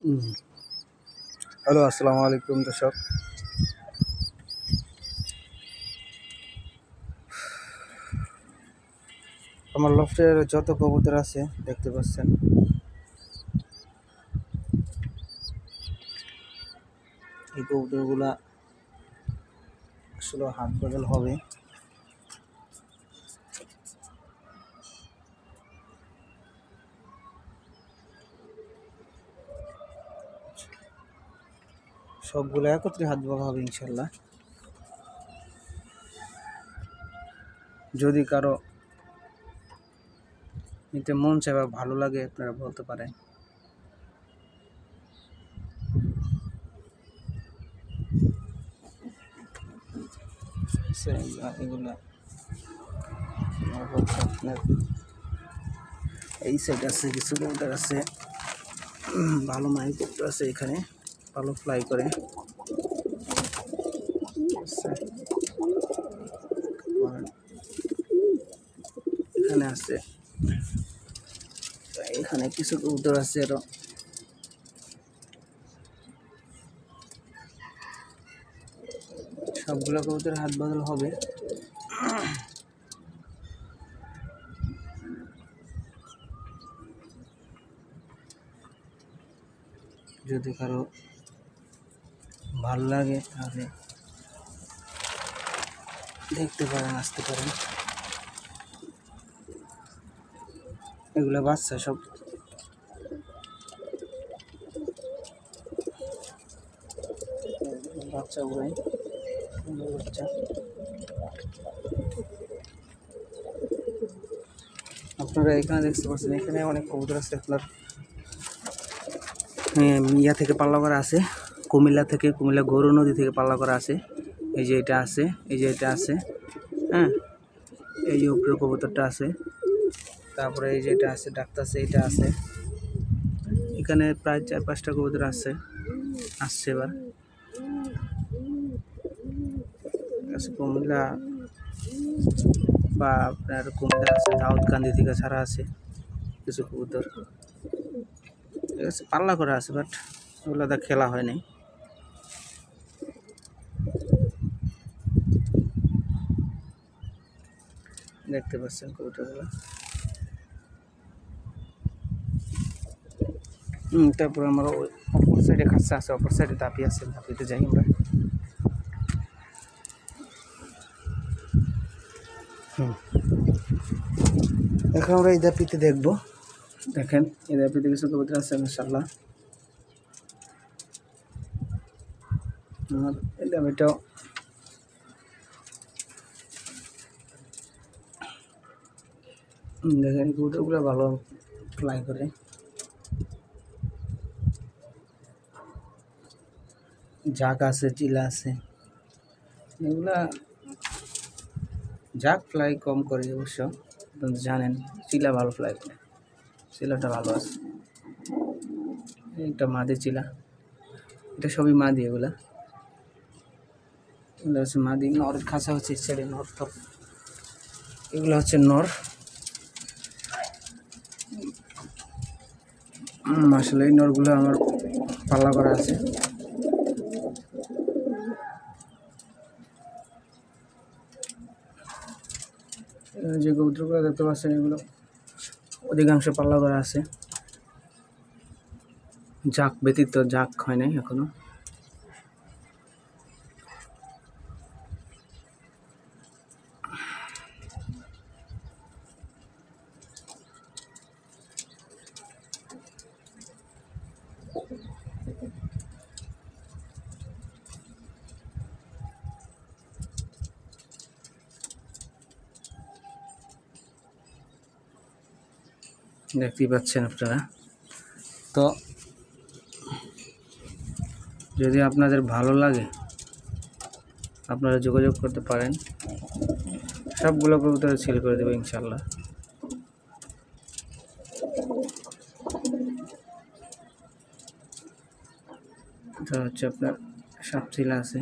হুম। Hello, আসসালামু আলাইকুম দর্শক। আমার লফটের যত কবুতর আছে দেখতে পাচ্ছেন, এই কবুতরগুলা আসলে হাত বদল হবে। সবগুলো একত্রে হাত বদল হবে ইনশাল্লাহ। যদি কারো নিতে মন চায় বা ভালো লাগে আপনারা বলতে পারেন। এগুলা আপনার এই সাইড আছে, কিছু কবুতর আছে, ভালো মাইন কবুতর আছে, এখানে ভালো ফ্লাই করে। এখানে আছে, এখানে কিছু কবুতর আছে আরো। সবগুলো কবুতর হাত বদল হবে। যদি কারো ভালো লাগে তাহলে দেখতে পারেন, আসতে পারেন। এগুলো বাচ্চা সব, বাচ্চা উড়াই, সুন্দর বাচ্চা। আপনারা এখানে দেখতে পাচ্ছেন, এখানে অনেক কবুতর আছে আপনার। ইয়া থেকে পাল্লা করা আছে, কুমিল্লা গৌর নদী থেকে পাল্লা করা আছে। এই যে এটা আছে, এই যে এটা আছে, হ্যাঁ, এই যে উপরের কবুতরটা আছে, তারপরে এই যে এটা আছে, ডাকতাছে, এটা আছে। এখানে প্রায় 4-5টা কবুতর আসছে এবার। কুমিল্লা বা আপনার কুমিল্লা আছে, দাউদকান্দি থেকে ছাড়া আছে কিছু কবুতর, ঠিক আছে, পাল্লা করা আছে, বাট ওগুলো তো খেলা হয় নাই। দেখতে পাচ্ছেন কবুতরগুলো। তারপর আমরা ওই অপর সাইডে খাঁচা আছে, অপর সাইডে দাপি আছে, দাপিতে যাই আমরা। এখন আমরা এই দাপিতে দেখবো। দেখেন, এই দাপিতে কিছু কবুতর আছে মাশাআল্লাহ। এই দাপিটাও দেখেন, কবুতরগুলো ভালো ফ্লাই করে। জাক আছে, চিলা আছে, এগুলা জাক ফ্লাই কম করে অবশ্য, আপনারা জানেন। চিলা ভালো ফ্লাই করে, চিলাটা ভালো আছে। একটা মাদি চিলা, এটা সবই মাদি। এগুলা হচ্ছে মাদি। নর খাঁচা হচ্ছে ছেড়ে, নর তো এগুলো হচ্ছে নর। আসলে এই নরগুলো আমার পাল্লা করা আছে। যে কবুতরগুলো দেখতে পাচ্ছেন, এগুলো অধিকাংশ পাল্লা করা আছে। জাক ব্যতীত, জাক হয় নাই এখনো। দেখতেই পাচ্ছেন আপনারা। তো যদি আপনাদের ভালো লাগে আপনারা যোগাযোগ করতে পারেন, সবগুলো কবুতর সেল করে দেবো ইনশাল্লাহ। এটা হচ্ছে আপনার সাপচিলা আছে।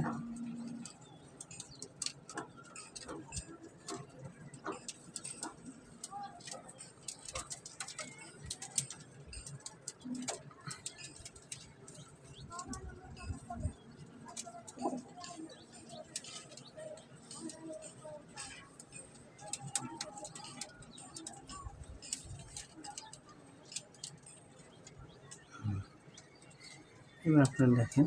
এবার আপনারা দেখেন